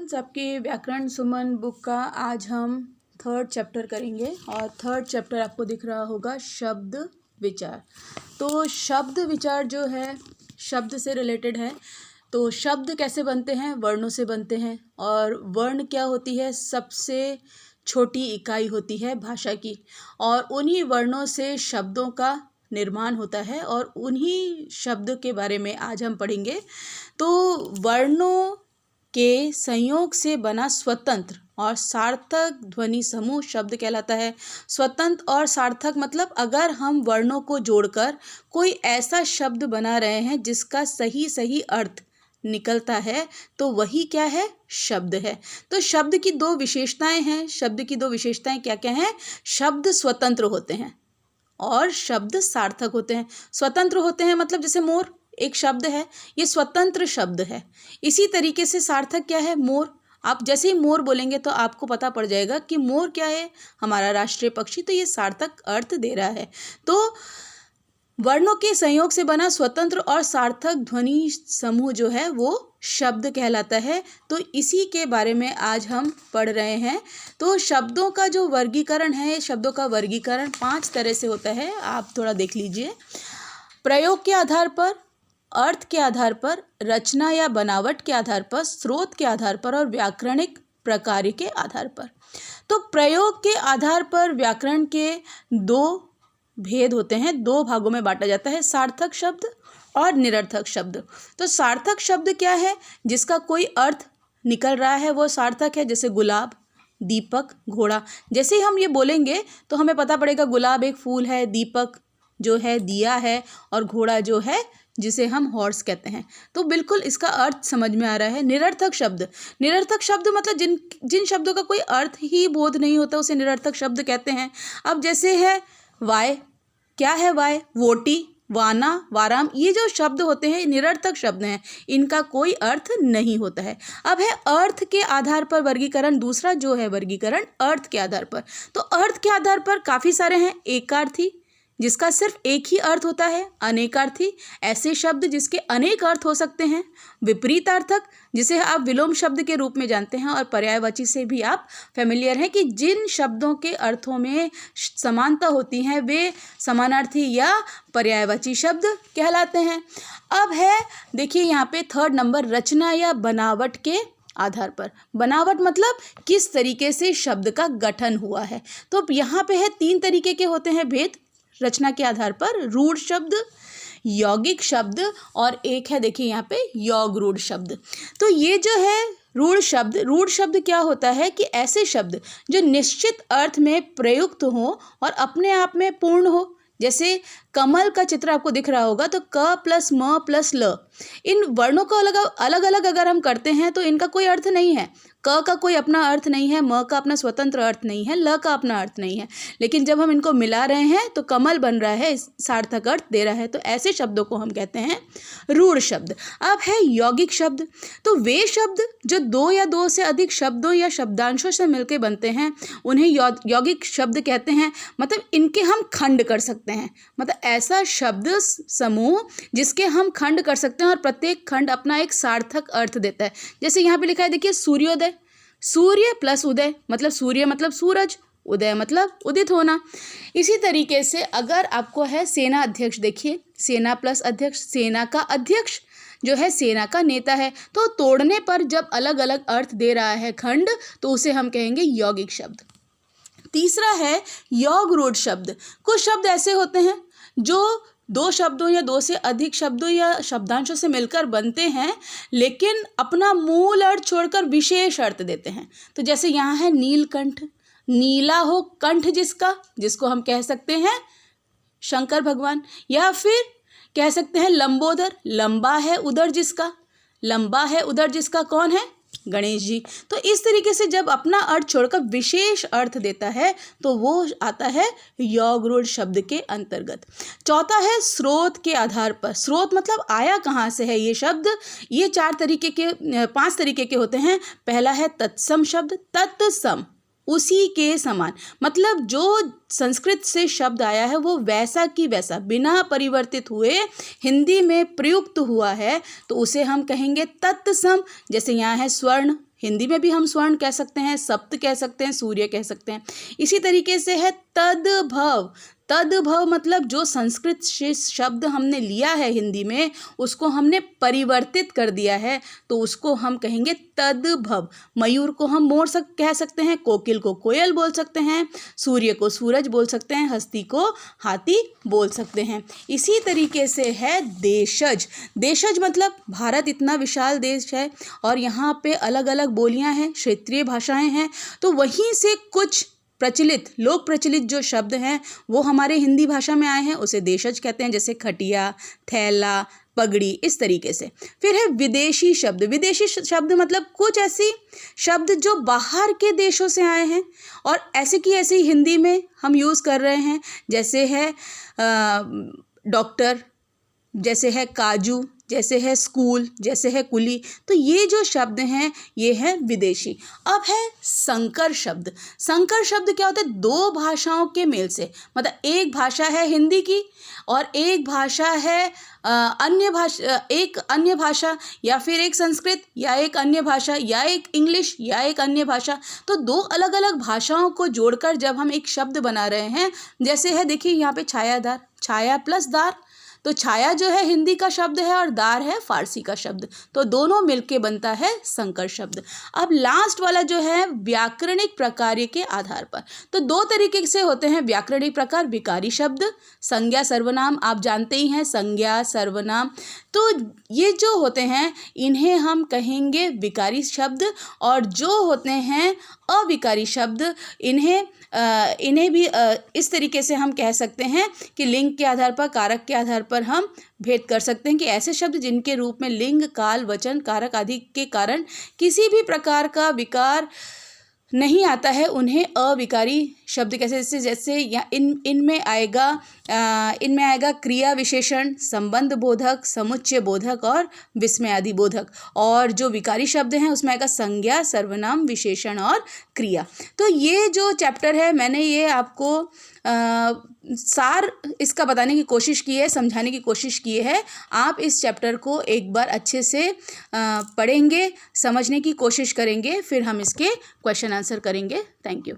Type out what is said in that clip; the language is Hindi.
स्टूडेंट्स, आपके व्याकरण सुमन बुक का आज हम थर्ड चैप्टर करेंगे और थर्ड चैप्टर आपको दिख रहा होगा शब्द विचार। तो शब्द विचार जो है शब्द से रिलेटेड है। तो शब्द कैसे बनते हैं? वर्णों से बनते हैं। और वर्ण क्या होती है? सबसे छोटी इकाई होती है भाषा की, और उन्हीं वर्णों से शब्दों का निर्माण होता है और उन्हीं शब्द के बारे में आज हम पढ़ेंगे। तो वर्णों के संयोग से बना स्वतंत्र और सार्थक ध्वनि समूह शब्द कहलाता है। स्वतंत्र और सार्थक मतलब अगर हम वर्णों को जोड़कर कोई ऐसा शब्द बना रहे हैं जिसका सही सही अर्थ निकलता है तो वही क्या है? शब्द है। तो शब्द की दो विशेषताएं हैं। शब्द की दो विशेषताएं क्या क्या हैं? शब्द स्वतंत्र होते हैं और शब्द सार्थक होते हैं। स्वतंत्र होते हैं मतलब जैसे मोर एक शब्द है, ये स्वतंत्र शब्द है। इसी तरीके से सार्थक क्या है? मोर। आप जैसे ही मोर बोलेंगे तो आपको पता पड़ जाएगा कि मोर क्या है? हमारा राष्ट्रीय पक्षी। तो ये सार्थक अर्थ दे रहा है। तो वर्णों के संयोग से बना स्वतंत्र और सार्थक ध्वनि समूह जो है वो शब्द कहलाता है। तो इसी के बारे में आज हम पढ़ रहे हैं। तो शब्दों का जो वर्गीकरण है, शब्दों का वर्गीकरण 5 तरह से होता है। आप थोड़ा देख लीजिए। प्रयोग के आधार पर, अर्थ के आधार पर, रचना या बनावट के आधार पर, स्रोत के आधार पर और व्याकरणिक प्रकार के आधार पर। तो प्रयोग के आधार पर व्याकरण के 2 भेद होते हैं, 2 भागों में बांटा जाता है, सार्थक शब्द और निरर्थक शब्द। तो सार्थक शब्द क्या है? जिसका कोई अर्थ निकल रहा है वो सार्थक है। जैसे गुलाब, दीपक, घोड़ा। जैसे ही हम ये बोलेंगे तो हमें पता पड़ेगा गुलाब एक फूल है, दीपक जो है दिया है, और घोड़ा जो है जिसे हम हॉर्स कहते हैं। तो बिल्कुल इसका अर्थ समझ में आ रहा है। निरर्थक शब्द, निरर्थक शब्द मतलब जिन शब्दों का कोई अर्थ ही बोध नहीं होता उसे निरर्थक शब्द कहते हैं। अब जैसे है वाय, क्या है वाय? वोटी, वाना, वाराम। ये जो शब्द होते हैं निरर्थक शब्द हैं, इनका कोई अर्थ नहीं होता है। अब है अर्थ के आधार पर वर्गीकरण। दूसरा जो है वर्गीकरण अर्थ के आधार पर। तो अर्थ के आधार पर काफ़ी सारे हैं। एकार्थी जिसका सिर्फ एक ही अर्थ होता है। अनेकार्थी ऐसे शब्द जिसके अनेक अर्थ हो सकते हैं। विपरीतार्थक जिसे आप विलोम शब्द के रूप में जानते हैं। और पर्यायवाची से भी आप फेमिलियर हैं कि जिन शब्दों के अर्थों में समानता होती है वे समानार्थी या पर्यायवाची शब्द कहलाते हैं। अब है देखिए यहाँ पे 3rd नंबर, रचना या बनावट के आधार पर। बनावट मतलब किस तरीके से शब्द का गठन हुआ है। तो यहाँ पे है 3 तरीके के होते हैं भेद रचना के आधार पर। रूढ़ शब्द, यौगिक शब्द और एक है देखिए यहाँ पे योग रूढ़ शब्द। तो ये जो है रूढ़ शब्द, रूढ़ शब्द क्या होता है कि ऐसे शब्द जो निश्चित अर्थ में प्रयुक्त हो और अपने आप में पूर्ण हो। जैसे कमल का चित्र आपको दिख रहा होगा, तो क प्लस म प्लस ल, इन वर्णों को अलग अलग अगर हम करते हैं तो इनका कोई अर्थ नहीं है। क का कोई अपना अर्थ नहीं है, म का अपना स्वतंत्र अर्थ नहीं है, ल का अपना अर्थ नहीं है। लेकिन जब हम इनको मिला रहे हैं तो कमल बन रहा है, सार्थक अर्थ दे रहा है। तो ऐसे शब्दों को हम कहते हैं रूढ़ शब्द। अब है यौगिक शब्द। तो वे शब्द जो 2 या 2 से अधिक शब्दों या शब्दांशों से मिलकर बनते हैं उन्हें यौगिक शब्द कहते हैं। मतलब इनके हम खंड कर सकते हैं। मतलब ऐसा शब्द समूह जिसके हम खंड कर सकते हैं और प्रत्येक खंड अपना एक सार्थक अर्थ देता है। जैसे यहाँ पे लिखा है देखिए सूर्योदय, सूर्य प्लस उदय मतलब सूर्य मतलब सूरज, उदय मतलब उदित होना। इसी तरीके से अगर आपको है सेना अध्यक्ष, देखिए सेना प्लस अध्यक्ष, सेना का अध्यक्ष जो है सेना का नेता है। तो तोड़ने पर जब अलग अलग अर्थ दे रहा है खंड तो उसे हम कहेंगे यौगिक शब्द। तीसरा है योग रूढ़ शब्द। कुछ शब्द ऐसे होते हैं जो 2 शब्दों या 2 से अधिक शब्दों या शब्दांशों से मिलकर बनते हैं लेकिन अपना मूल अर्थ छोड़कर विशेष अर्थ देते हैं। तो जैसे यहाँ है नीलकंठ, नीला हो कंठ जिसको हम कह सकते हैं शंकर भगवान, या फिर कह सकते हैं लंबोदर, लंबा है उदर जिसका कौन है? गणेश जी। तो इस तरीके से जब अपना अर्थ छोड़कर विशेष अर्थ देता है तो वो आता है योग रूढ़ शब्द के अंतर्गत। चौथा है स्रोत के आधार पर। स्रोत मतलब आया कहाँ से है ये शब्द। ये 5 तरीके के होते हैं। पहला है तत्सम शब्द, तत्सम उसी के समान, मतलब जो संस्कृत से शब्द आया है वो वैसा की वैसा बिना परिवर्तित हुए हिंदी में प्रयुक्त हुआ है तो उसे हम कहेंगे तत्सम। जैसे यहाँ है स्वर्ण, हिंदी में भी हम स्वर्ण कह सकते हैं, सप्त कह सकते हैं, सूर्य कह सकते हैं। इसी तरीके से है तद्भव। तद्भव मतलब जो संस्कृत शब्द हमने लिया है हिंदी में, उसको हमने परिवर्तित कर दिया है, तो उसको हम कहेंगे तद्भव। मयूर को हम मोर कह सकते हैं, कोकिल को कोयल बोल सकते हैं, सूर्य को सूरज बोल सकते हैं, हस्ती को हाथी बोल सकते हैं। इसी तरीके से है देशज। देशज मतलब भारत इतना विशाल देश है और यहाँ पे अलग अलग बोलियां हैं, क्षेत्रीय भाषाएं हैं, तो वहीं से कुछ प्रचलित, लोक प्रचलित जो शब्द हैं वो हमारे हिंदी भाषा में आए हैं, उसे देशज कहते हैं, जैसे खटिया, थैला, पगड़ी, इस तरीके से। फिर है विदेशी शब्द। विदेशी शब्द मतलब कुछ ऐसी शब्द जो बाहर के देशों से आए हैं और ऐसे की ऐसे ही हिंदी में हम यूज़ कर रहे हैं, जैसे है डॉक्टर, जैसे है काजू, जैसे है स्कूल, जैसे है कुली। तो ये जो शब्द हैं ये है विदेशी। अब है संकर शब्द। संकर शब्द क्या होता है? दो भाषाओं के मेल से, मतलब एक भाषा है हिंदी की और एक भाषा है एक अन्य भाषा, या फिर एक संस्कृत या एक अन्य भाषा, या एक इंग्लिश या एक अन्य भाषा। तो दो अलग अलग भाषाओं को जोड़कर जब हम एक शब्द बना रहे हैं, जैसे है देखिए यहाँ पे छायादार, छाया प्लस दार, तो छाया जो है हिंदी का शब्द है और दार है फारसी का शब्द, तो दोनों मिलके बनता है संकर शब्द। अब लास्ट वाला जो है व्याकरणिक प्रकार के आधार पर, तो दो तरीके से होते हैं व्याकरणिक प्रकार। विकारी शब्द, संज्ञा सर्वनाम, आप जानते ही हैं संज्ञा सर्वनाम, तो ये जो होते हैं इन्हें हम कहेंगे विकारी शब्द। और जो होते हैं अविकारी शब्द, इन्हें भी इस तरीके से हम कह सकते हैं कि लिंग के आधार पर, कारक के आधार पर हम भेद कर सकते हैं कि ऐसे शब्द जिनके रूप में लिंग, काल, वचन, कारक आदि के कारण किसी भी प्रकार का विकार नहीं आता है, उन्हें अविकारी शब्द कैसे, जैसे या इनमें आएगा क्रिया विशेषण, संबंध बोधक, समुच्चय बोधक और विस्मय आदि बोधक। और जो विकारी शब्द हैं उसमें आएगा संज्ञा, सर्वनाम, विशेषण और क्रिया। तो ये जो चैप्टर है मैंने ये आपको सार इसका बताने की कोशिश की है, समझाने की कोशिश की है। आप इस चैप्टर को एक बार अच्छे से पढ़ेंगे, समझने की कोशिश करेंगे, फिर हम इसके क्वेश्चन आंसर करेंगे। Thank you.